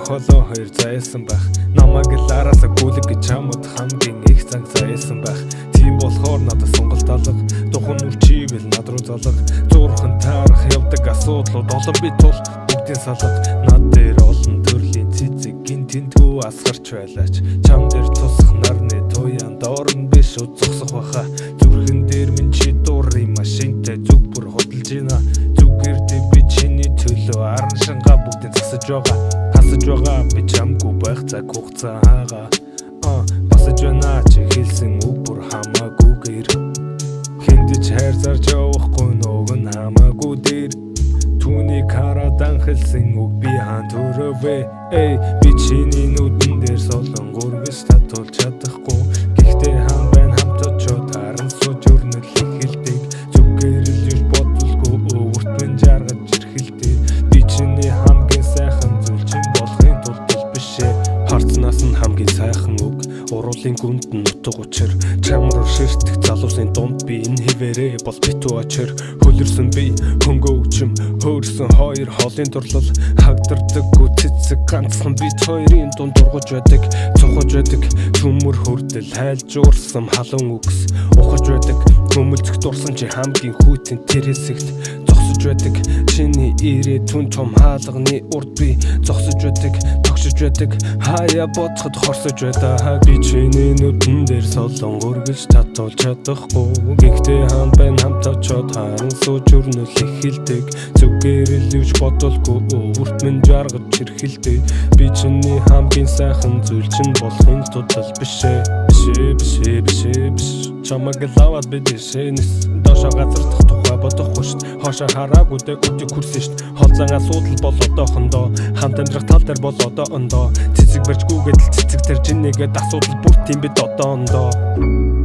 холоо хоёр зайсан байх. Намайг л араасаа гүлэг гэж чамд хамгийн их занг зайсан байх. Тийм болохоор надад сонголт алга. Духан үрчивэл над руу залга. Зурхан таарах явдаг асуудлууд олон би тул бүгдийн салга. Над дээр олон төрлийн цэцэг гин тэнтгүү асгарч байлаач. Чам дээр тусах нарны туян доор нь биш зогсох баха. Зүрхэн дээр минь чи дуурын машинтай зүг бүр хөдөлж байна. Зүгээр дээ би чиний төлөө аран шангаа бүгдийн засаж байгаа. Хасаж байгаа би чамгүй байх цаг хугацаа хаага. Басаж байна чи хэлсэн үг бүр хамаагүйгээр. Хэндэж хайр зарж явахгүй нөг нь хамаагүй дээр. Түүнийг хараад анхэлсэн үг би хаан төрөвэ. Би чиний нүдэн дээр солон гургэж татуулж чадахгүй. Гэхдээ хаан байна хамт очоод харан сууж өрнөл ихэлдэг. Зүгээр л юуш бодолгүй өвөрт минь жаргаж ирхэлдэг. Би чиний хамгийн сайхан зүйл чинь болохын тулд биш ээ. Харцнаас нь хамгийн сайхан үг уруулын гүнд нь нутаг учир. Чамруу ширтэх залуусын дунд би энэ хിവэрээ бол битүү очир. Хөлөрсөн би хөнгөө өгчм хөөрсөн хоёр холын дурлал. Хагдардаг цэцэг ганцхан бит хоёрын дунд ургаж байдаг. Цухаж байдаг төмөр хөрдөл хайлж уурсан халуун үгс. Ухаж байдаг хөмөлцөх дурсан чи хамгийн хүйтэн тэр хэсэгт зогсож байдаг. Чиний ирээ түн том хаалганы урд би зогсож байдаг. Тогшиж байдаг хаяа бодоход хорсож байдаг. Би чиний нүдэн дээр солон гөргөж татуулж чадахгүй. Гэхдээ хаан байна хамт очоод харан сууж өрнөл ихэлдэг. Зүгээр л юуч бодолгүй өвөрт минь жаргаж ирхэлдэг. Би чиний хамгийн сайхан зүйл чинь болохын тулд биш ээ. Биш чамаг лаваад бидээшэнэс доошо газар дах тухай бодохгүй шт. Хоошо хараагүй дэ өдөө хүрсэн шт. Холзан асуудал бол одоохондоо хамт амьдрах тал дээр бол одоондоо. Цэцэг барьжгүйгээд л цэцэг тэр жинэгээд асуудал бүр тийм бид одоондоо.